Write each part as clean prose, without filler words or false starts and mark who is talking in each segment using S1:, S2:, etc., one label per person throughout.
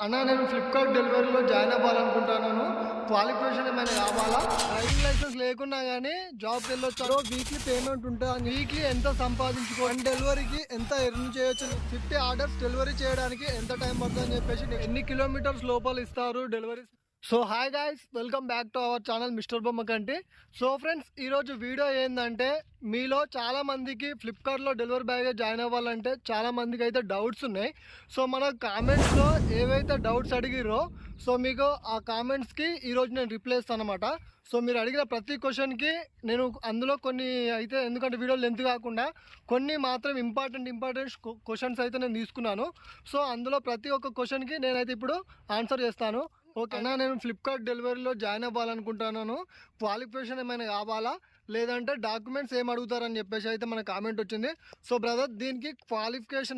S1: అన్నా నేను Flipkart డెలివరీలో join అవ్వాలనుకుంటున్నాను. Qualification ఏమైనా కావాలా? డ్రైవింగ్ లైసెన్స్ లేకున్నా కానీ జాబ్కి వెళ్ళొచ్చు. వీక్లీ పేమెంట్ ఉంటుంది. వీక్లీ ఎంత సంపాదించుకో, డెలివరీకి ఎంత ఎర్న్ చేయొచ్చు, 50 ఆర్డర్స్ డెలివరీ చేయడానికి ఎంత టైం పడుతుంది అని చెప్పేసి, ఎన్ని కిలోమీటర్స్ లోపల ఇస్తారు delivery. So hi guys, welcome back to our channel mister Bommakanti. So friends, ఈరోజు వీడియో ఏంటంటే, మీలో చాలామందికి ఫ్లిప్కార్ట్లో డెలివరీ బాయ్గా జాయిన్ అవ్వాలంటే చాలామందికి అయితే డౌట్స్ ఉన్నాయి. సో మన కామెంట్స్లో ఏవైతే డౌట్స్ అడిగిరో, సో మీకు ఆ కామెంట్స్కి ఈరోజు నేను రిప్లై ఇస్తాను అనమాట. సో మీరు అడిగిన ప్రతి క్వశ్చన్కి నేను అందులో కొన్ని అయితే, ఎందుకంటే వీడియో లెంత్ కాకుండా కొన్ని మాత్రం ఇంపార్టెంట్ క్వశ్చన్స్ అయితే నేను తీసుకున్నాను. సో అందులో ప్రతి ఒక్క క్వశ్చన్కి నేనైతే ఇప్పుడు ఆన్సర్ చేస్తాను. ఓకే అన్నా, నేను ఫ్లిప్కార్ట్ డెలివరీలో జాయిన్ అవ్వాలనుకుంటున్నాను. క్వాలిఫికేషన్ ఏమైనా కావాలా, లేదంటే డాక్యుమెంట్స్ ఏం అడుగుతారని చెప్పేసి అయితే మన కామెంట్ వచ్చింది. సో బ్రదర్, దీనికి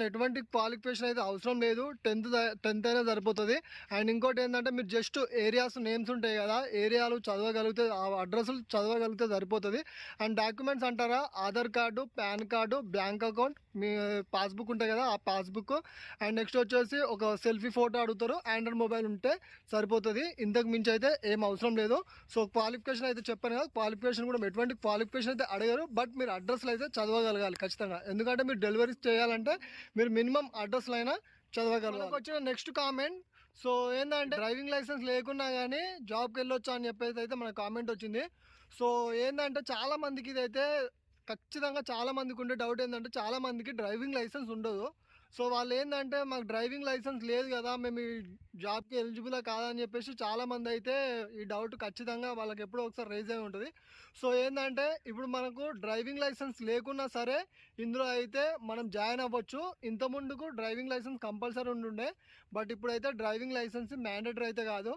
S1: ఎటువంటి క్వాలిఫికేషన్ అయితే అవసరం లేదు. 10th అయినా సరిపోతుంది. అండ్ ఇంకోటి ఏంటంటే, మీరు జస్ట్ ఏరియాస్ నేమ్స్ ఉంటాయి కదా, ఏరియాలు చదవగలిగితే, ఆ అడ్రస్లు చదవగలిగితే సరిపోతుంది. అండ్ డాక్యుమెంట్స్ అంటారా, Aadhaar card, PAN card, bank account, మీ పాస్బుక్ ఉంటాయి కదా, ఆ పాస్బుక్. అండ్ నెక్స్ట్ వచ్చేసి ఒక సెల్ఫీ ఫోటో అడుగుతారు. ఆండ్రాయిడ్ మొబైల్ ఉంటే సరిపోతుంది. ఇంతకు మించి అయితే ఏం అవసరం లేదు. సో క్వాలిఫికేషన్ అయితే చెప్పాను కదా, క్వాలిఫికేషన్ కూడా ఎటువంటి క్వాలిఫికేషన్ అయితే అడగరు. బట్ మీరు అడ్రస్లు అయితే చదవగలగాలి ఖచ్చితంగా. ఎందుకంటే మీరు డెలివరీ చేయాలంటే మీరు మినిమం అడ్రస్లు అయినా చదవగలగాలి. వచ్చిన నెక్స్ట్ కామెంట్, సో ఏంటంటే, డ్రైవింగ్ లైసెన్స్ లేకున్నా కానీ జాబ్కి వెళ్ళొచ్చు అని చెప్పేసి అయితే మన కామెంట్ వచ్చింది. సో ఏంటంటే, చాలామందికి ఇదైతే ఖచ్చితంగా చాలామందికి ఉండే డౌట్ ఏంటంటే, చాలామందికి డ్రైవింగ్ లైసెన్స్ ఉండదు. సో వాళ్ళు ఏంటంటే, మాకు డ్రైవింగ్ లైసెన్స్ లేదు కదా, మేము ఈ జాబ్కి ఎలిజిబుల్ కాదని చెప్పేసి చాలామంది అయితే ఈ డౌట్ ఖచ్చితంగా వాళ్ళకి ఎప్పుడో ఒకసారి రైజ్ అయి ఉంటుంది. సో ఏంటంటే, ఇప్పుడు మనకు డ్రైవింగ్ లైసెన్స్ లేకున్నా సరే ఇందులో అయితే మనం జాయిన్ అవ్వచ్చు. ఇంత ముందుకు డ్రైవింగ్ లైసెన్స్ కంపల్సరీ ఉంటుండే, బట్ ఇప్పుడైతే డ్రైవింగ్ లైసెన్స్ మ్యాండేటరీ అయితే కాదు.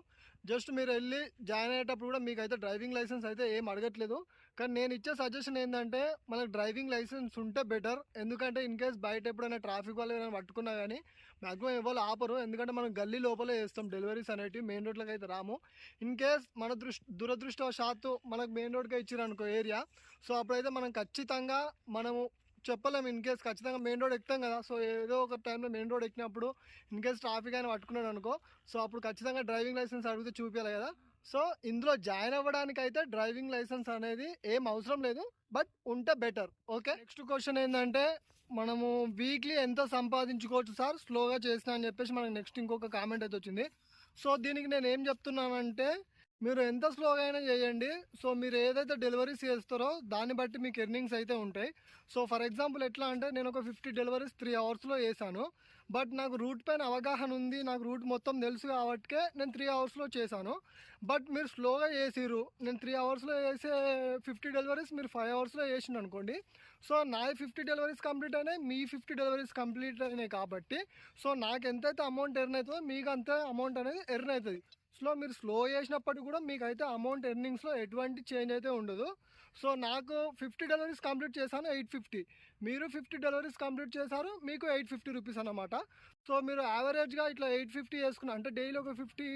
S1: జస్ట్ మీరు వెళ్ళి జాయిన్ అయ్యేటప్పుడు కూడా మీకు అయితే డ్రైవింగ్ లైసెన్స్ అయితే ఏం అడగట్లేదు. కానీ నేను ఇచ్చే సజెషన్ ఏంటంటే, మనకు డ్రైవింగ్ లైసెన్స్ ఉంటే బెటర్. ఎందుకంటే ఇన్ కేస్ బయట ఎప్పుడైనా ట్రాఫిక్ వాళ్ళు ఏమైనా పట్టుకున్నా కానీ మ్యాక్సిమం ఎవరు ఆపరు. ఎందుకంటే మనం గల్లీ లోపలే చేస్తాం డెలివరీస్ అనేవి, మెయిన్ రోడ్లోకి అయితే రాము. ఇన్ కేస్ మన దురదృష్టవశాత్తు మనకు మెయిన్ రోడ్కే ఇచ్చారు అనుకో ఏరియా, సో అప్పుడైతే మనం ఖచ్చితంగా మనము చెప్పలేము. ఇన్ కేస్ ఖచ్చితంగా మెయిన్ రోడ్ ఎక్కుతాం కదా, సో ఏదో ఒక టైంలో మెయిన్ రోడ్ ఎక్కినప్పుడు ఇన్ కేస్ ట్రాఫిక్ అయినా పట్టుకున్నాడు అనుకో, సో అప్పుడు ఖచ్చితంగా డ్రైవింగ్ లైసెన్స్ అడిగితే చూపించాలి కదా. సో ఇందులో జాయిన్ అవ్వడానికి అయితే డ్రైవింగ్ లైసెన్స్ అనేది ఏం అవసరం లేదు, బట్ ఉంటే బెటర్. ఓకే, నెక్స్ట్ క్వశ్చన్ ఏంటంటే, మనము వీక్లీ ఎంత సంపాదించుకోవచ్చు సార్ స్లోగా చేసినా అని చెప్పేసి మనకు నెక్స్ట్ ఇంకొక కామెంట్ అయితే వచ్చింది. సో దీనికి నేను ఏం చెప్తున్నానంటే, మీరు ఎంత స్లోగా అయినా చేయండి. సో మీరు ఏదైతే డెలివరీస్ చేస్తారో దాన్ని బట్టి మీకు ఎర్నింగ్స్ అయితే ఉంటాయి. సో ఫర్ ఎగ్జాంపుల్ ఎట్లా అంటే, నేను ఒక 50 డెలివరీస్ 3 అవర్స్లో చేశాను. బట్ నాకు రూట్ పైన అవగాహన ఉంది, నాకు రూట్ మొత్తం తెలుసు కాబట్టికే నేను 3 అవర్స్లో చేశాను. బట్ మీరు స్లోగా చేసిర్రు, నేను 3 అవర్స్లో చేసే 50 డెలివరీస్ మీరు 5 అవర్స్లో చేసిండు అనుకోండి. సో నా 50 డెలివరీస్ కంప్లీట్ అయినాయి, మీ 50 డెలివరీస్ కంప్లీట్ అయినాయి కాబట్టి, సో నాకు ఎంతైతే అమౌంట్ ఎర్న్ అవుతుందో మీకు అంతే అమౌంట్ అనేది ఎర్న్ అవుతుంది. సో మీరు స్లో చేసినప్పటికీ కూడా మీకు అయితే అమౌంట్ ఎర్నింగ్స్లో ఎటువంటి చేంజ్ అయితే ఉండదు. సో నాకు 50 డెలివరీస్ కంప్లీట్ చేశాను 850, మీరు 50 డెలివరీస్ కంప్లీట్ చేశారు, మీకు 850 రూపీస్ అన్నమాట. సో మీరు యావరేజ్గా ఇట్లా 850 వేసుకున్నా అంటే డైలీ ఒక 50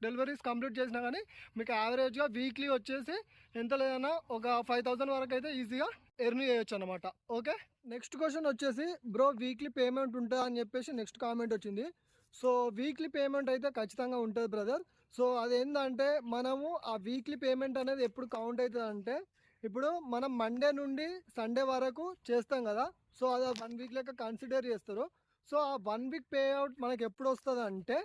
S1: డెలివరీస్ కంప్లీట్ చేసినా కానీ మీకు యావరేజ్గా వీక్లీ వచ్చేసి ఎంత లేదన్నా ఒక 5000 వరకు అయితే ఈజీగా ఎర్న్ చేయొచ్చు అనమాట. ఓకే, నెక్స్ట్ క్వశ్చన్ వచ్చేసి, బ్రో వీక్లీ పేమెంట్ ఉంటుందా అని చెప్పేసి నెక్స్ట్ కామెంట్ వచ్చింది. సో వీక్లీ పేమెంట్ అయితే ఖచ్చితంగా ఉంటుంది బ్రదర్. సో అదేంటంటే, మనము ఆ వీక్లీ పేమెంట్ అనేది ఎప్పుడు కౌంట్ అవుతుంది అంటే, ఇప్పుడు మనం మండే నుండి సండే వరకు చేస్తాం కదా, సో అది 1 వీక్ లెక్క కన్సిడర్ చేస్తారు. సో ఆ 1 వీక్ పే అవుట్ మనకు ఎప్పుడు వస్తుంది అంటే,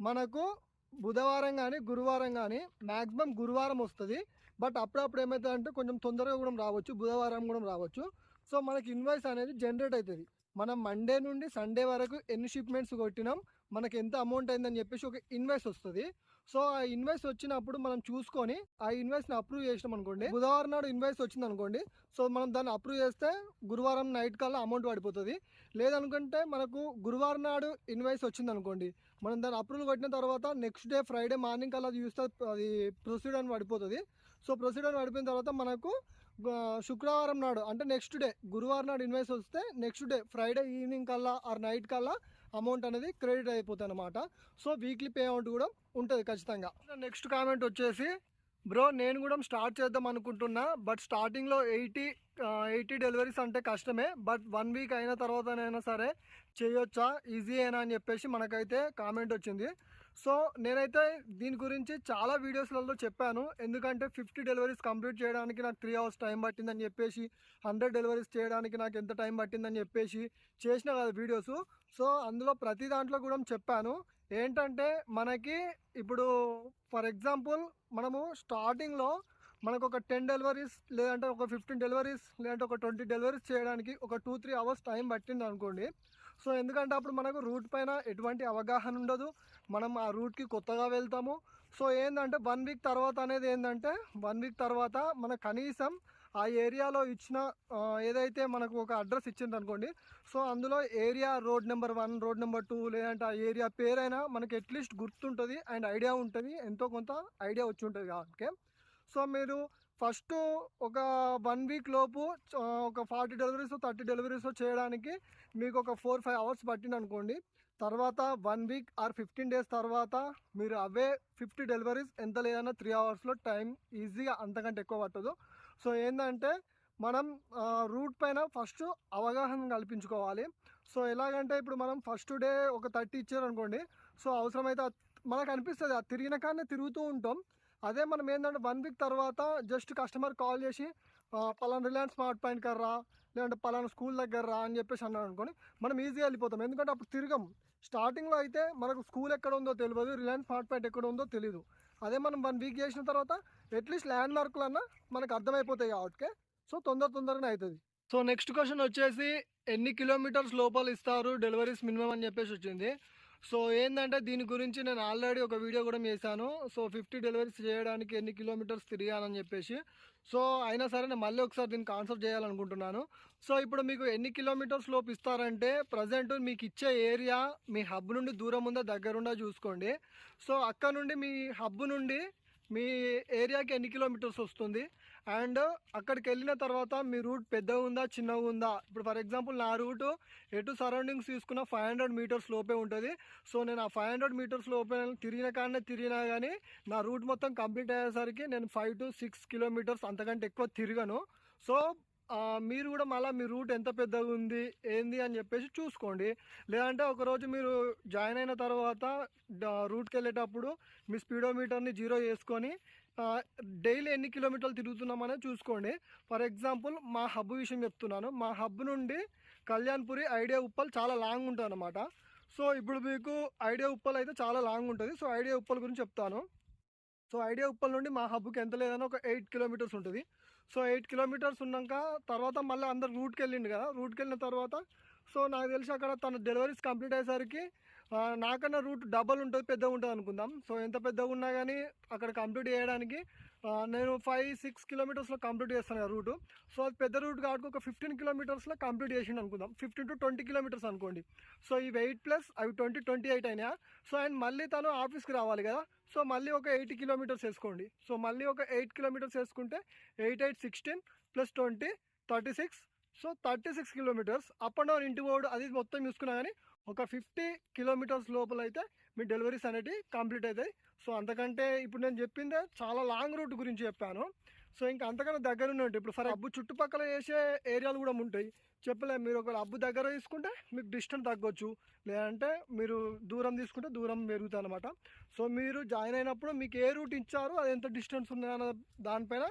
S1: మనకు బుధవారం కానీ గురువారం కానీ, మ్యాక్సిమం గురువారం వస్తుంది. బట్ అప్పుడప్పుడు ఏమవుతుంది అంటే, కొంచెం తొందరగా కూడా రావచ్చు, బుధవారం కూడా రావచ్చు. సో మనకి ఇన్వాయిస్ అనేది జనరేట్ అవుతుంది. మనం మండే నుండి సండే వరకు ఎన్ని షిప్మెంట్స్ కొట్టినాం, మనకి ఎంత అమౌంట్ అయిందని చెప్పేసి ఒక ఇన్వాయిస్ వస్తుంది. సో ఆ ఇన్వాయిస్ వచ్చినప్పుడు మనం చూసుకొని ఆ ఇన్వాయిస్ని అప్రూవ్ చేసినాం అనుకోండి, బుధవారం నాడు ఇన్వాయిస్ వచ్చింది అనుకోండి, సో మనం దాన్ని అప్రూవ్ చేస్తే గురువారం నైట్ కల్లా అమౌంట్ పడిపోతుంది. లేదనుకుంటే మనకు గురువారం నాడు ఇన్వాయిస్ వచ్చింది అనుకోండి, మనం దాన్ని అప్రూవల్ కొట్టిన తర్వాత నెక్స్ట్ డే ఫ్రైడే మార్నింగ్ కల్లా అది చూస్తే అది ప్రొసీడ్ అని పడిపోతుంది. సో ప్రొసీడ్ అని పడిపోయిన తర్వాత మనకు శుక్రవారం నాడు అంటే నెక్స్ట్ డే, గురువారం నాడు ఇన్వాయిస్ వస్తే నెక్స్ట్ డే ఫ్రైడే ఈవినింగ్ కల్లా ఆర్ నైట్ కల్లా అమౌంట్ అనేది క్రెడిట్ అయిపోతుంది అనమాట. సో వీక్లీ పే అమౌంట్ కూడా ఉంటుంది ఖచ్చితంగా. నెక్స్ట్ కామెంట్ వచ్చేసి, బ్రో నేను కూడా స్టార్ట్ చేద్దాం అనుకుంటున్నా, బట్ స్టార్టింగ్లో 80 80 డెలివరీస్ అంటే కష్టమే. బట్ 1 వీక్ అయిన తర్వాతనైనా సరే చేయొచ్చా, ఈజీయేనా అని చెప్పేసి మనకైతే కామెంట్ వచ్చింది. సో నేనైతే దీని గురించి చాలా వీడియోస్లలో చెప్పాను. ఎందుకంటే 50 డెలివరీస్ కంప్లీట్ చేయడానికి నాకు 3 అవర్స్ టైం పట్టిందని చెప్పేసి, 100 డెలివరీస్ చేయడానికి నాకు ఎంత టైం పట్టిందని చెప్పేసి చేసిన కదా వీడియోస్. సో అందులో ప్రతి దాంట్లో కూడా చెప్పాను. ఏంటంటే మనకి ఇప్పుడు ఫర్ ఎగ్జాంపుల్ మనము స్టార్టింగ్లో మనకు ఒక 10 డెలివరీస్ లేదంటే ఒక 15 డెలివరీస్ లేదంటే ఒక 20 డెలివరీస్ చేయడానికి ఒక 2-3 అవర్స్ టైం పట్టింది అనుకోండి. సో ఎందుకంటే అప్పుడు మనకు రూట్ పైన ఎటువంటి అవగాహన ఉండదు. మనం ఆ రూట్కి కొత్తగా వెళ్తాము. సో ఏంటంటే 1 వీక్ తర్వాత అనేది ఏంటంటే 1 వీక్ తర్వాత మన కనీసం ఆ ఏరియాలో ఇచ్చిన ఏదైతే మనకు ఒక అడ్రస్ ఇచ్చింది అనుకోండి. సో అందులో area road number 1, road number 2 లేదంటే ఆ ఏరియా పేరైనా మనకి అట్లీస్ట్ గుర్తుంటుంది అండ్ ఐడియా ఉంటుంది. ఎంతో కొంత ఐడియా వచ్చి ఉంటుంది కాబట్టి. సో మీరు ఫస్ట్ ఒక 1 వీక్ లోపు ఒక 40 డెలివరీస్ 30 డెలివరీస్ చేయడానికి మీకు ఒక 4-5 అవర్స్ పట్టింది అనుకోండి. తర్వాత 1 వీక్ ఆర్ 15 డేస్ తర్వాత మీరు అవే 50 డెలివరీస్ ఎంత లేదన్నా 3 అవర్స్లో టైం ఈజీగా అంతకంటే ఎక్కువ పట్టదు. సో ఏంటంటే మనం రూట్ పైన ఫస్ట్ అవగాహన కల్పించుకోవాలి. సో ఎలాగంటే ఇప్పుడు మనం ఫస్ట్ డే ఒక 30 ఇచ్చారనుకోండి. సో అవసరమైతే మనకు అనిపిస్తుంది అది తిరిగిన కానీ తిరుగుతూ ఉంటాం. అదే మనం ఏంటంటే 1 వీక్ తర్వాత జస్ట్ కస్టమర్ కాల్ చేసి పలానా రిలయన్స్ స్మార్ట్ పాయింట్ కర్రా లేదంటే పలానా స్కూల్ దగ్గర రా అని చెప్పేసి అన్నాడు అనుకోని మనం ఈజీగా వెళ్ళిపోతాం. ఎందుకంటే అప్పుడు తిరగం. స్టార్టింగ్లో అయితే మనకు స్కూల్ ఎక్కడ ఉందో తెలియదు, రిలయన్స్ స్మార్ట్ పాయింట్ ఎక్కడ ఉందో తెలియదు. అదే మనం 1 వీక్ చేసిన తర్వాత అట్లీస్ట్ ల్యాండ్ మార్కులన్నా మనకు అర్థమైపోతాయి కాబట్టి సో తొందరగానే అవుతుంది. సో నెక్స్ట్ క్వశ్చన్ వచ్చేసి ఎన్ని కిలోమీటర్స్ లోపల ఇస్తారు డెలివరీస్ మినిమం అని చెప్పేసి వచ్చింది. సో ఏంటంటే దీని గురించి నేను ఆల్రెడీ ఒక వీడియో కూడా చేశాను. సో 50 డెలివరీస్ చేయడానికి ఎన్ని కిలోమీటర్స్ తిరిగానని చెప్పేసి. సో అయినా సరే నేను మళ్ళీ ఒకసారి దీనికి ఆన్సర్ చేయాలనుకుంటున్నాను. సో ఇప్పుడు మీకు ఎన్ని కిలోమీటర్స్ లోపు ఇస్తారంటే ప్రజెంట్ మీకు ఇచ్చే ఏరియా మీ హబ్ నుండి దూరం ఉందా దగ్గరుండా చూసుకోండి. సో అక్కడ నుండి మీ హబ్ నుండి మీ ఏరియాకి ఎన్ని కిలోమీటర్స్ వస్తుంది అండ్ అక్కడికి వెళ్ళిన తర్వాత మీ రూట్ పెద్దగా ఉందా చిన్నగా ఉందా. ఇప్పుడు ఫర్ ఎగ్జాంపుల్ నా రూటు ఎటు సరౌండింగ్స్ తీసుకున్న 500 మీటర్స్ లోపే ఉంటుంది. సో నేను ఆ 500 మీటర్స్ లోపే తిరిగినా కానీ నా రూట్ మొత్తం కంప్లీట్ అయ్యేసరికి నేను 5 to 6 కిలోమీటర్స్ అంతకంటే ఎక్కువ తిరగను. సో మీరు కూడా మళ్ళీ మీ రూట్ ఎంత పెద్దగా ఉంది ఏంది అని చెప్పేసి చూసుకోండి. లేదంటే ఒకరోజు మీరు జాయిన్ అయిన తర్వాత రూట్కి వెళ్ళేటప్పుడు మీ స్పీడోమీటర్ని 0 చేసుకొని డైలీ ఎన్ని కిలోమీటర్లు తిరుగుతున్నామనేది చూసుకోండి. ఫర్ ఎగ్జాంపుల్ మా హబ్ విషయం చెప్తున్నాను. మా హబ్ నుండి కళ్యాణ్పురి ఐడియా ఉప్పల్ చాలా లాంగ్ ఉంటుంది అన్నమాట. సో ఇప్పుడు మీకు ఐడియా ఉప్పల్ అయితే చాలా లాంగ్ ఉంటుంది. సో ఐడియా ఉప్పల్ గురించి చెప్తాను. సో ఐడియా ఉప్పల్ నుండి మా హబ్కి ఎంత లేదన్నా ఒక 8 కిలోమీటర్స్ ఉంటుంది. సో 8 కిలోమీటర్స్ ఉన్నాక తర్వాత మళ్ళీ అందరు రూట్కి వెళ్ళిండు కదా. రూట్కి వెళ్ళిన తర్వాత సో నాకు తెలిసి అక్కడ తన డెలివరీస్ కంప్లీట్ అయ్యేసరికి నాకన్నా రూట్ డబల్ ఉంటుంది, పెద్దగా ఉంటుంది అనుకుందాం. సో ఎంత పెద్దగా ఉన్నా కానీ అక్కడ కంప్లీట్ చేయడానికి నేను 5-6 కిలోమీటర్స్లో కంప్లీట్ చేస్తాను కదా రూటు. సో అది పెద్ద రూట్ కాబట్టి ఒక 15 కిలోమీటర్స్లో కంప్లీట్ చేసిండు అనుకుందాం. 15 to 20 కిలోమీటర్స్ అనుకోండి. సో ఇవి 8 ప్లస్ అవి 28 అయినాయా. సో అండ్ మళ్ళీ తను ఆఫీస్కి రావాలి కదా. సో మళ్ళీ ఒక 80 కిలోమీటర్స్ వేసుకోండి. సో మళ్ళీ ఒక 8 కిలోమీటర్స్ వేసుకుంటే 8, 8, 16 + 20 36. So 36 kilometres up and down ఇంటి పోడు అది మొత్తం చూసుకున్నా కానీ ఒక 50 కిలోమీటర్స్ లోపల అయితే మీ డెలివరీస్ అనేవి కంప్లీట్ అవుతాయి. సో అంతకంటే ఇప్పుడు నేను చెప్పిందే చాలా లాంగ్ రూట్ గురించి చెప్పాను. సో ఇంకా అంతకన్నా దగ్గరనే ఉంటాయి. ఇప్పుడు ఫర్ హబ్బు చుట్టుపక్కల చేసే ఏరియాలు కూడా ఉంటాయి. చెప్పలేము. మీరు ఒక హబ్బు దగ్గర తీసుకుంటే మీకు డిస్టెన్స్ తగ్గొచ్చు, లేదంటే మీరు దూరం తీసుకుంటే దూరం పెరుగుతుంది అనమాట. సో మీరు జాయిన్ అయినప్పుడు మీకు ఏ రూట్ ఇచ్చారు అది ఎంత డిస్టెన్స్ ఉంది అన్న దానిపైన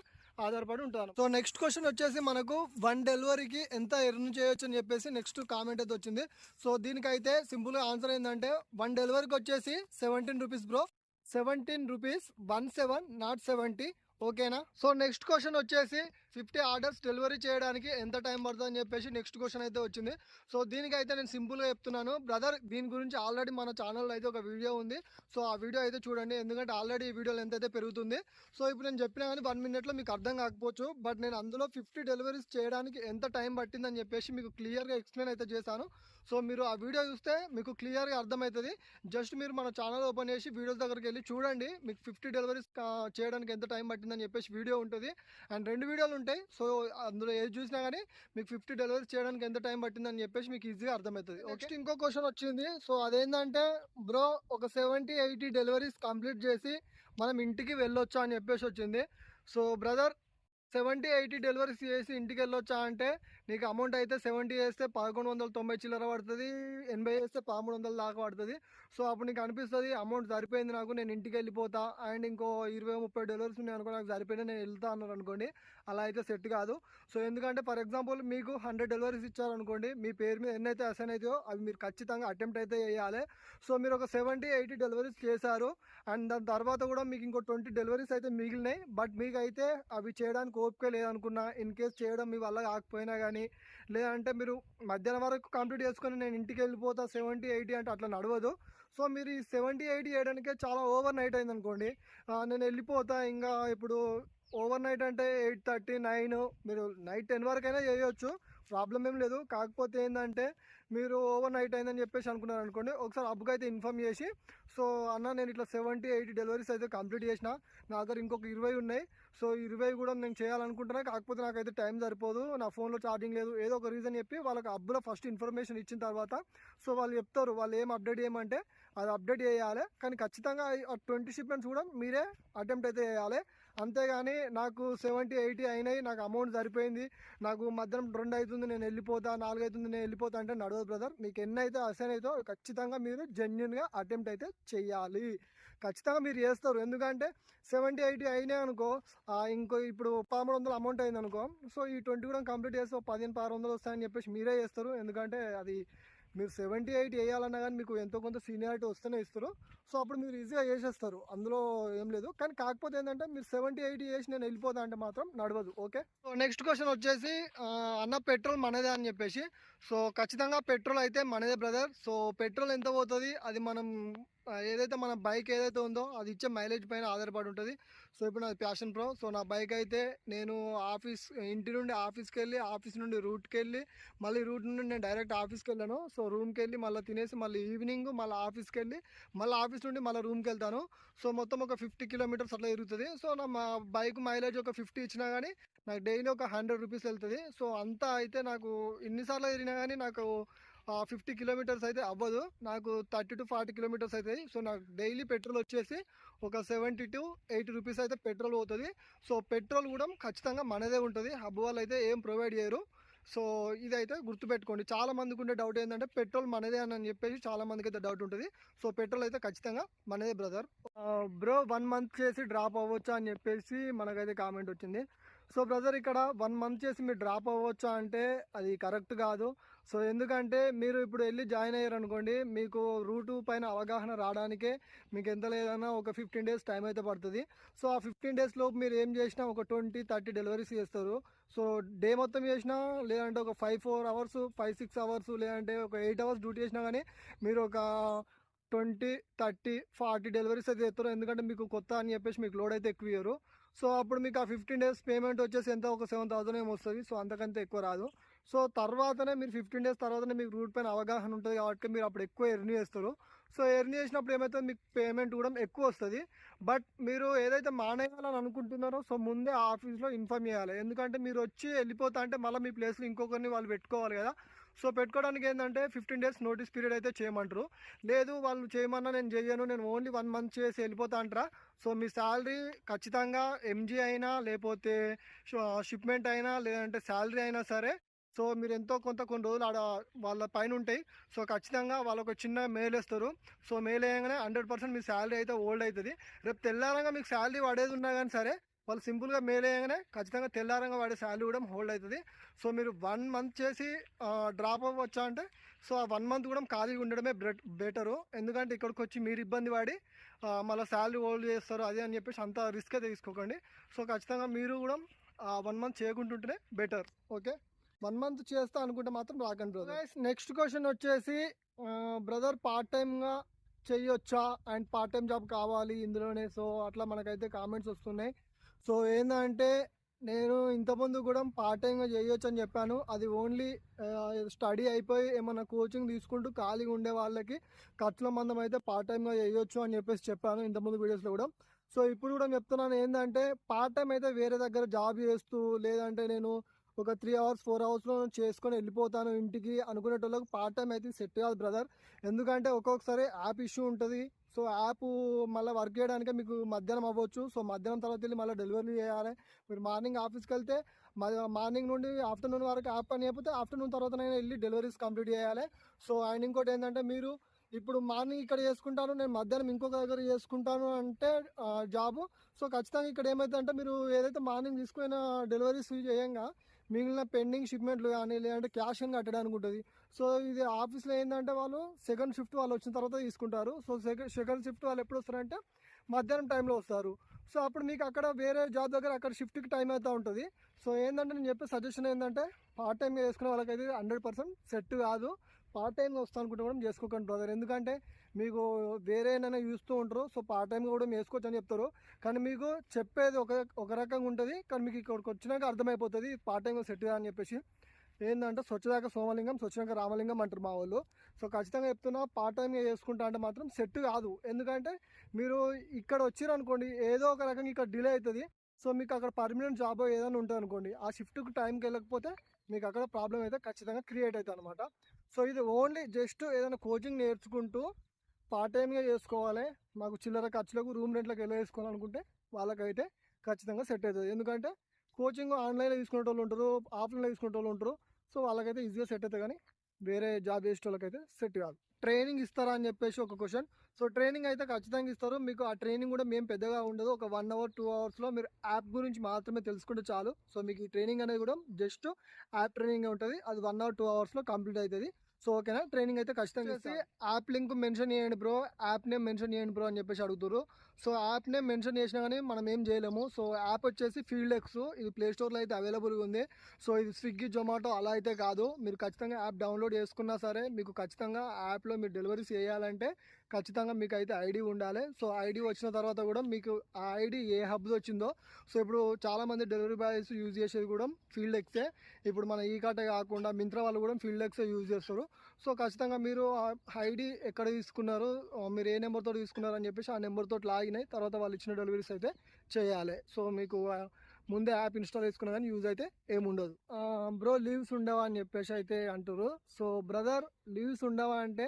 S1: ఆధారపడి ఉంటాను. సో నెక్స్ట్ క్వశ్చన్ వచ్చేసి మనకు 1 డెలివరీకి ఎంత ఎర్న్ చేయొచ్చు అని చెప్పేసి నెక్స్ట్ కామెంట్ అయితే వచ్చింది. సో దీనికైతే సింపుల్గా ఆన్సర్ ఏంటంటే 1 డెలివరీకి వచ్చేసి 17 రూపీస్ బ్రో. 17 rupees 17 not 70. ఓకేనా. సో నెక్స్ట్ క్వశ్చన్ వచ్చేసి 50 ఆర్డర్స్ డెలివరీ చేయడానికి ఎంత టైం పడుతుంది అని చెప్పేసి నెక్స్ట్ క్వశ్చన్ అయితే వచ్చింది. సో దీనికైతే నేను సింపుల్గా చెప్తున్నాను బ్రదర్. దీని గురించి ఆల్రెడీ మన ఛానల్లో అయితే ఒక వీడియో ఉంది. సో ఆ వీడియో అయితే చూడండి. ఎందుకంటే ఆల్రెడీ ఈ వీడియోలో ఎంత అయితే పెరుగుతుంది. సో ఇప్పుడు నేను చెప్పినా కానీ 1 మినిట్లో మీకు అర్థం కాకపోవచ్చు. బట్ నేను అందులో 50 డెలివరీస్ చేయడానికి ఎంత టైం పట్టిందని చెప్పేసి మీకు క్లియర్గా ఎక్స్ప్లెయిన్ అయితే చేశాను. సో మీరు ఆ వీడియో చూస్తే మీకు క్లియర్గా అర్థమవుతుంది. జస్ట్ మీరు మన ఛానల్ ఓపెన్ చేసి వీడియోస్ దగ్గరికి వెళ్ళి చూడండి. మీకు 50 డెలివరీస్ చేయడానికి ఎంత టైం పట్టిందని చెప్పేసి వీడియో ఉంటుంది. అండ్ 2 వీడియోలు ఉంటాయి. సో అందులో ఏది చూసినా కానీ మీకు 50 డెలివరీస్ చేయడానికి ఎంత టైం పట్టిందని చెప్పేసి మీకు ఈజీగా అర్థమవుతుంది. నెక్స్ట్ ఇంకో క్వశ్చన్ వచ్చింది. సో అదేంటంటే బ్రో ఒక 70-80 డెలివరీస్ కంప్లీట్ చేసి మనం ఇంటికి వెళ్ళొచ్చా అని చెప్పేసి వచ్చింది. సో బ్రదర్ 70-80 డెలివరీస్ చేసి ఇంటికి వెళ్ళొచ్చా అంటే నీకు అమౌంట్ అయితే 70 వేస్తే 1190 చిల్లర పడుతుంది, 80 వేస్తే 1300 దాకా పడుతుంది. సో అప్పుడు నీకు అనిపిస్తుంది అమౌంట్ సరిపోయింది నాకు, నేను ఇంటికి వెళ్ళిపోతా అండ్ ఇంకో 20-30 డెలివరీస్ ఉన్నాయి అనుకో, నాకు సరిపోయినా నేను వెళ్తా అన్నారు అనుకోండి, అలా అయితే సెట్ కాదు. సో ఎందుకంటే ఫర్ ఎగ్జాంపుల్ మీకు 100 డెలివరీస్ ఇచ్చారనుకోండి, మీ పేరు మీద ఎన్నైతే అసైన్ అవుతాయో అవి మీరు ఖచ్చితంగా అటెంప్ట్ అయితే చేయాలి. సో మీరు ఒక 70-80 డెలివరీస్ చేశారు అండ్ దాని తర్వాత కూడా మీకు ఇంకో 20 డెలివరీస్ అయితే మిగిలినాయి, బట్ మీకు అయితే అవి చేయడానికి ఓపిక లేదనుకున్నా, ఇన్ కేస్ చేయడం మీ వల్ల కాకపోయినా కానీ, లేదంటే మీరు మధ్యాహ్నం వరకు కంప్లీట్ చేసుకొని నేను ఇంటికి వెళ్ళిపోతా 70-80 అంటే అట్లా నడవదు. సో మీరు ఈ 70-80 చేయడానికే చాలా ఓవర్ నైట్ అయింది అనుకోండి, నేను వెళ్ళిపోతా ఇంకా ఇప్పుడు ఓవర్ నైట్ అంటే 8:30 9 మీరు నైట్ 10 వరకైనా చేయొచ్చు, ప్రాబ్లం ఏం లేదు. కాకపోతే ఏంటంటే మీరు ఓవర్ నైట్ అయిందని చెప్పేసి అనుకున్నారు అనుకోండి, ఒకసారి అబ్బుకి అయితే ఇన్ఫామ్ చేసి, సో అన్న నేను ఇట్లా 70-80 డెలివరీస్ అయితే కంప్లీట్ చేసిన, నా దగ్గర ఇంకొక 20 ఉన్నాయి, సో 20 కూడా నేను చేయాలనుకుంటున్నా, కాకపోతే నాకైతే టైం సరిపోదు, నా ఫోన్లో ఛార్జింగ్ లేదు, ఏదో ఒక రీజన్ చెప్పి వాళ్ళకి అబ్బులో ఫస్ట్ ఇన్ఫర్మేషన్ ఇచ్చిన తర్వాత సో వాళ్ళు చెప్తారు వాళ్ళు ఏం అప్డేట్ చేయమంటే అది అప్డేట్ చేయాలి. కానీ ఖచ్చితంగా ఆ 20 షిప్మెంట్స్ కూడా మీరే అటెంప్ట్ అయితే చేయాలి. అంతేగాని నాకు 70-80 అయినాయి, నాకు అమౌంట్ సరిపోయింది, నాకు మధ్యాహ్నం 2 అవుతుంది నేను వెళ్ళిపోతా, 4 అవుతుంది నేను వెళ్ళిపోతా అంటే నడవదు బ్రదర్. మీకు ఎన్ని అయితే అసైన్ అవుతో ఖచ్చితంగా మీరు జెన్యున్గా అటెంప్ట్ అయితే చేయాలి. ఖచ్చితంగా మీరు చేస్తారు, ఎందుకంటే 70-80 అయినాయి అనుకో, ఇంకో ఇప్పుడు 1300 అమౌంట్ అయింది అనుకో, సో ఈ 20 కూడా కంప్లీట్ చేస్తే 1500-1600 వస్తాయని చెప్పేసి మీరే చేస్తారు. ఎందుకంటే అది మీరు 70-80 వేయాలన్నా కానీ మీకు ఎంతో కొంత సీనియారిటీ వస్తేనే ఇస్తారు. సో అప్పుడు మీరు ఈజీగా చేసేస్తారు, అందులో ఏం లేదు. కానీ కాకపోతే ఏంటంటే మీరు 70-80 చేసి నేను వెళ్ళిపోతా అంటే మాత్రం నడవదు. ఓకే, సో నెక్స్ట్ క్వశ్చన్ వచ్చేసి అన్న పెట్రోల్ మనదే అని చెప్పేసి. సో ఖచ్చితంగా పెట్రోల్ అయితే మనదే బ్రదర్. సో పెట్రోల్ ఎంత పోతుంది అది మనం ఏదైతే మన బైక్ ఏదైతే ఉందో అది ఇచ్చే మైలేజ్ పైన ఆధారపడి ఉంటుంది. సో ఇప్పుడు నాది ప్యాషన్ ప్రో. సో నా బైక్ అయితే నేను ఇంటి నుండి ఆఫీస్కి వెళ్ళి, ఆఫీస్ నుండి రూట్కి వెళ్ళి, మళ్ళీ రూట్ నుండి నేను డైరెక్ట్ ఆఫీస్కి వెళ్ళాను. సో రూమ్కి వెళ్ళి మళ్ళీ తినేసి మళ్ళీ ఈవినింగ్ మళ్ళీ ఆఫీస్కి వెళ్ళి మళ్ళీ ఆఫీస్ నుండి మళ్ళీ రూమ్కి వెళ్తాను. సో మొత్తం ఒక 50 కిలోమీటర్స్ అట్లా తిరుగుతుంది. సో మా బైక్ మైలేజ్ ఒక 50 ఇచ్చినా కానీ నాకు డైలీ ఒక 100 రూపీస్ వెళ్తుంది. సో అంతా అయితే నాకు ఇన్నిసార్లు తిరిగినా కానీ నాకు 50 కిలోమీటర్స్ అయితే అవ్వదు, నాకు 30-40 కిలోమీటర్స్ అవుతాయి. సో నాకు డైలీ పెట్రోల్ వచ్చేసి ఒక 70-80 రూపీస్ అయితే పెట్రోల్ పోతుంది. సో పెట్రోల్ కూడా ఖచ్చితంగా మనదే ఉంటుంది, హబ్ వాళ్ళు అయితే ఏం ప్రొవైడ్ చేయరు. సో ఇదైతే గుర్తుపెట్టుకోండి. చాలా మందికి ఉండే డౌట్ ఏంటంటే పెట్రోల్ మనదే అని చెప్పేసి చాలా మందికి అయితే డౌట్ ఉంటుంది. సో పెట్రోల్ అయితే ఖచ్చితంగా మనదే బ్రదర్. బ్రో 1 మంత్ చేసి డ్రాప్ అవ్వచ్చా అని చెప్పేసి మనకైతే కామెంట్ వచ్చింది. సో బ్రదర్ ఇక్కడ 1 మంత్ చేసి మీరు డ్రాప్ అవ్వచ్చా అంటే అది కరెక్ట్ కాదు. సో ఎందుకంటే మీరు ఇప్పుడు వెళ్ళి జాయిన్ అయ్యారు అనుకోండి, మీకు రూటు పైన అవగాహన రావడానికే మీకు ఎంత లేదన్నా ఒక 15 డేస్ టైం అయితే పడుతుంది. సో ఆ 15 డేస్ లోపు మీరు ఏం చేసినా ఒక 20-30 డెలివరీస్ చేస్తారు. సో డే మొత్తం చేసినా, లేదంటే ఒక 5-4 అవర్స్ 5-6 అవర్స్, లేదంటే ఒక 8 అవర్స్ డ్యూటీ చేసినా కానీ మీరు ఒక 20-30-40 డెలివరీస్ అయితే చేస్తారు. ఎందుకంటే మీకు కొత్త అని చెప్పేసి మీకు లోడ్ అయితే ఎక్కువ ఇయ్యరు. సో అప్పుడు మీకు ఆ 15 డేస్ పేమెంట్ వచ్చేసి ఎంత ఒక 7,000 ఏమో వస్తుంది. సో అంతకంటే ఎక్కువ రాదు. సో తర్వాతనే మీరు 15 డేస్ తర్వాతనే మీకు రూట్ పైన అవగాహన ఉంటుంది కాబట్టి మీరు అప్పుడు ఎక్కువ ఎర్న్ చేస్తారు. సో ఎర్న్ చేసినప్పుడు ఏమవుతుంది, మీకు పేమెంట్ కూడా ఎక్కువ వస్తుంది. బట్ మీరు ఏదైతే మానేయాలని అనుకుంటున్నారో సో ముందే ఆఫీస్లో ఇన్ఫామ్ చేయాలి. ఎందుకంటే మీరు వచ్చి వెళ్ళిపోతా అంటే మళ్ళీ మీ ప్లేస్లో ఇంకొకరిని వాళ్ళు పెట్టుకోవాలి కదా. సో పెట్టుకోవడానికి ఏంటంటే 15 డేస్ నోటీస్ పీరియడ్ అయితే చేయమంటారు. లేదు వాళ్ళు చేయమన్నా నేను చేయను, నేను ఓన్లీ 1 మంత్ చేసి వెళ్ళిపోతా అంటారా. సో మీ శాలరీ ఖచ్చితంగా ఎంజీ అయినా, లేకపోతే షిప్మెంట్ అయినా, లేదంటే శాలరీ అయినా సరే, సో మీరు ఎంతో కొంత కొన్ని రోజులు ఆడ వాళ్ళ పైన ఉంటాయి. సో ఖచ్చితంగా వాళ్ళకు చిన్న మెయిల్ వేస్తారు. సో మెయిల్ వేయగానే 100% మీ శాలరీ అయితే హోల్డ్ అవుతుంది. రేపు తెల్లారంగా మీకు శాలరీ పడేది ఉన్నా కానీ సరే, వాళ్ళు సింపుల్గా మెయిల్ వేయగానే ఖచ్చితంగా తెల్లారంగా వాడే శాలరీ కూడా హోల్డ్ అవుతుంది. సో మీరు 1 మంత్ చేసి డ్రాప్ అవ్వచ్చా అంటే, సో ఆ 1 మంత్ కూడా ఖాళీగా ఉండడమే బెటరు. ఎందుకంటే ఇక్కడికి వచ్చి మీరు ఇబ్బంది పడి మళ్ళీ శాలరీ హోల్డ్ చేస్తారు అది అని చెప్పేసి అంత రిస్క్ అయితే తీసుకోకండి. సో ఖచ్చితంగా మీరు కూడా 1 మంత్ చేయకుంటుంటేనే బెటర్. ఓకే, 1 మంత్ చేస్తా అనుకుంటే మాత్రం రాకండి బ్రదర్. నెక్స్ట్ క్వశ్చన్ వచ్చేసి బ్రదర్ పార్ట్ టైమ్గా చేయొచ్చా అండ్ పార్ట్ టైం జాబ్ కావాలి ఇందులోనే. సో అట్లా మనకైతే కామెంట్స్ వస్తున్నాయి. సో ఏంటంటే నేను ఇంతకుముందు కూడా పార్ట్ టైంగా చేయొచ్చు అని చెప్పాను. అది ఓన్లీ స్టడీ అయిపోయి ఏమన్నా కోచింగ్ తీసుకుంటూ ఖాళీగా ఉండే వాళ్ళకి ఖర్చుల మందం అయితే పార్ట్ టైంగా చేయొచ్చు అని చెప్పేసి చెప్పాను ఇంతకుముందు వీడియోస్లో కూడా. సో ఇప్పుడు కూడా చెప్తున్నాను ఏంటంటే పార్ట్ టైం అయితే వేరే దగ్గర జాబ్ చేస్తూ, లేదంటే నేను ఒక 3 అవర్స్ 4 అవర్స్లో చేసుకొని వెళ్ళిపోతాను ఇంటికి అనుకునేటోళ్ళకి పార్ట్ టైం అయితే సెట్ కాదు బ్రదర్. ఎందుకంటే ఒక్కొక్కసారి యాప్ ఇష్యూ ఉంటుంది. సో యాప్ మళ్ళీ వర్క్ చేయడానికే మీకు మధ్యాహ్నం అవ్వచ్చు. సో మధ్యాహ్నం తర్వాత వెళ్ళి మళ్ళీ డెలివరీ చేయాలి. మీరు మార్నింగ్ ఆఫీస్కి వెళ్తే మార్నింగ్ నుండి ఆఫ్టర్నూన్ వరకు యాప్ పని అయిపోతే ఆఫ్టర్నూన్ తర్వాతనైనా వెళ్ళి డెలివరీస్ కంప్లీట్ చేయాలి. సో అండ్ ఇంకోటి ఏంటంటే మీరు ఇప్పుడు మార్నింగ్ ఇక్కడ చేసుకుంటాను, నేను మధ్యాహ్నం ఇంకొక దగ్గర చేసుకుంటాను అంటే జాబు. సో ఖచ్చితంగా ఇక్కడ ఏమైందంటే మీరు ఏదైతే మార్నింగ్ తీసుకున్న డెలివరీస్ చేయంగా మిగిలిన పెండింగ్ షిప్మెంట్లు కానీ లేదంటే క్యాష్ అని కట్టడానికి ఉంటుంది. సో ఇది ఆఫీస్లో ఏంటంటే వాళ్ళు సెకండ్ షిఫ్ట్ వాళ్ళు వచ్చిన తర్వాత తీసుకుంటారు. సో సెకండ్ షిఫ్ట్ వాళ్ళు ఎప్పుడు వస్తారంటే మధ్యాహ్నం టైంలో వస్తారు. సో అప్పుడు మీకు అక్కడ వేరే జాబ్ దగ్గర అక్కడ షిఫ్ట్కి టైం అవుతూ ఉంటుంది. సో ఏంటంటే నేను చెప్పే సజెషన్ ఏంటంటే పార్ట్ టైంగా చేసుకునే వాళ్ళకైతే 100% సెట్ కాదు. పార్ట్ టైంగా వస్తా అనుకుంటే కూడా చేసుకోకండి బ్రదర్. ఎందుకంటే మీకు వేరే ఏమైనా చూస్తూ ఉంటారు. సో పార్ట్ టైంగా కూడా వేసుకోవచ్చు అని చెప్తారు. కానీ మీకు చెప్పేది ఒక రకంగా ఉంటుంది. కానీ మీకు ఇక్కడికి వచ్చినాక అర్థమైపోతుంది పార్ట్ టైంగా సెట్ అని చెప్పేసి. ఏంటంటే స్వచ్ఛదాకా సోమలింగం స్వచ్ఛదాకా రామలింగం అంటారు మా వాళ్ళు. సో ఖచ్చితంగా చెప్తున్నా పార్ట్ టైంగా చేసుకుంటా అంటే మాత్రం సెట్ కాదు. ఎందుకంటే మీరు ఇక్కడ వచ్చిరనుకోండి ఏదో ఒక రకంగా ఇక్కడ డిలే అవుతుంది. సో మీకు అక్కడ పర్మనెంట్ జాబ్ ఏదైనా ఉంటుంది అనుకోండి, ఆ షిఫ్ట్కి టైంకి వెళ్ళకపోతే మీకు అక్కడ ప్రాబ్లం అయితే ఖచ్చితంగా క్రియేట్ అవుతుంది అనమాట. సో ఇది ఓన్లీ జస్ట్ ఏదైనా కోచింగ్ నేర్చుకుంటూ పార్ట్ టైంగా చేసుకోవాలి. మాకు చిల్లర ఖర్చులకు రూమ్ రెంట్లకు ఎలా వేసుకోవాలనుకుంటే వాళ్ళకైతే ఖచ్చితంగా సెట్ అవుతుంది. ఎందుకంటే కోచింగ్ ఆన్లైన్లో తీసుకునే వాళ్ళు ఉంటారు, ఆఫ్లైన్లో తీసుకునే వాళ్ళు ఉంటారు. సో వాళ్ళకైతే ఈజీగా సెట్ అవుతుంది. కానీ వేరే జాబ్ చేసే వాళ్ళకైతే సెట్ కాదు. ట్రైనింగ్ ఇస్తారా అని చెప్పేసి ఒక క్వశ్చన్. సో ట్రైనింగ్ అయితే ఖచ్చితంగా ఇస్తారు. మీకు ఆ ట్రైనింగ్ కూడా మేము పెద్దగా ఉండదు. ఒక 1 అవర్ 2 అవర్స్లో మీరు యాప్ గురించి మాత్రమే తెలుసుకుంటే చాలు. సో మీకు ఈ ట్రైనింగ్ అనేది కూడా జస్ట్ యాప్ ట్రైనింగ్ ఉంటుంది. అది 1 అవర్ 2 అవర్స్లో కంప్లీట్ అవుతుంది. సో ఓకేనా, ట్రైనింగ్ అయితే ఖచ్చితంగా చేసి యాప్ లింక్ మెన్షన్ చేయండి బ్రో, యాప్ నేమ్ మెన్షన్ చేయండి బ్రో అని చెప్పేసి అడుగుతారు. సో యాప్ నేమ్ మెన్షన్ చేసినా కానీ మనం ఏం చేయలేము. సో యాప్ వచ్చేసి ఫీల్డ్ ఎక్స్, ఇది ప్లే స్టోర్లో అయితే అవైలబుల్గా ఉంది. సో ఇది స్విగ్గీ జొమాటో అలా అయితే కాదు. మీరు ఖచ్చితంగా యాప్ డౌన్లోడ్ చేసుకున్నా సరే మీకు ఖచ్చితంగా యాప్లో మీరు డెలివరీస్ చేయాలంటే ఖచ్చితంగా మీకు అయితే ఐడి ఉండాలి. సో ఐడి వచ్చిన తర్వాత కూడా మీకు ఆ ఐడి ఏ హబ్స్ వచ్చిందో, సో ఇప్పుడు చాలామంది డెలివరీ బాయ్స్ యూజ్ చేసేది కూడా ఫీల్డ్ ఎక్సే. ఇప్పుడు మన ఈ కాటే కాకుండా మింత్రా వాళ్ళు కూడా ఫీల్డ్ ఎక్సే యూజ్ చేస్తారు. సో ఖచ్చితంగా మీరు ఆ ఐడి ఎక్కడ తీసుకున్నారు, మీరు ఏ నెంబర్తో తీసుకున్నారు అని చెప్పేసి ఆ నెంబర్తో లాగిన్ అయ్యి తర్వాత వాళ్ళు ఇచ్చిన డెలివరీస్ అయితే చేయాలి. సో మీకు ముందే యాప్ ఇన్స్టాల్ చేసుకున్నా కానీ యూజ్ అయితే ఏముండదు. బ్రో లీవ్స్ ఉండవా అని చెప్పేసి అయితే అంటారు. సో బ్రదర్ లీవ్స్ ఉండవా అంటే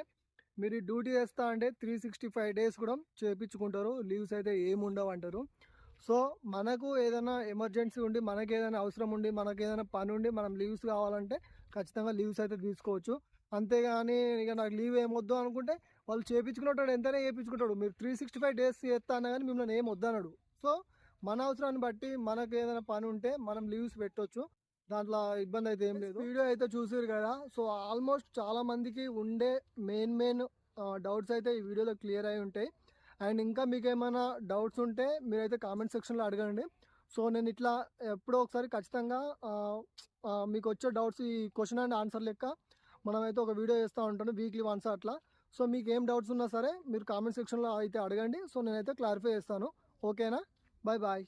S1: మీరు డ్యూటీ చేస్తా అంటే 365 డేస్ కూడా చేయించుకుంటారు. లీవ్స్ అయితే ఏముండవు అంటారు. సో మనకు ఏదైనా ఎమర్జెన్సీ ఉండి మనకి ఏదైనా అవసరం ఉండి మనకి ఏదైనా పని ఉండి మనం లీవ్స్ కావాలంటే ఖచ్చితంగా లీవ్స్ అయితే తీసుకోవచ్చు. అంతేగాని ఇక నాకు లీవ్ ఏమొద్దు అనుకుంటే వాళ్ళు చేయించుకునేటాడు ఎంతైనా చేయించుకుంటాడు. మీరు 365 డేస్ చేస్తా అన్నా కానీ మిమ్మల్ని ఏం వద్దన్నాడు. సో మన అవసరాన్ని బట్టి మనకు ఏదైనా పని ఉంటే మనం లీవ్స్ పెట్టవచ్చు. దాంట్లో ఇబ్బంది అయితే ఏం లేదు. వీడియో అయితే చూసారు కదా. సో ఆల్మోస్ట్ చాలా మందికి ఉండే మెయిన్ డౌట్స్ అయితే ఈ వీడియోలో క్లియర్ అయి ఉంటాయి. అండ్ ఇంకా మీకు ఏమైనా డౌట్స్ ఉంటే మీరైతే కామెంట్ సెక్షన్లో అడగండి. సో నేను ఇట్లా ఎప్పుడో ఒకసారి ఖచ్చితంగా మీకు వచ్చే డౌట్స్ ఈ క్వశ్చన్ అండ్ ఆన్సర్ లెక్క మనమైతే ఒక వీడియో చేస్తూ ఉంటాను వీక్లీ వన్స్ అట్లా. సో మీకు ఏం డౌట్స్ ఉన్నా సరే మీరు కామెంట్ సెక్షన్లో అయితే అడగండి. సో నేనైతే క్లారిఫై చేస్తాను. ఓకేనా, బాయ్ బాయ్.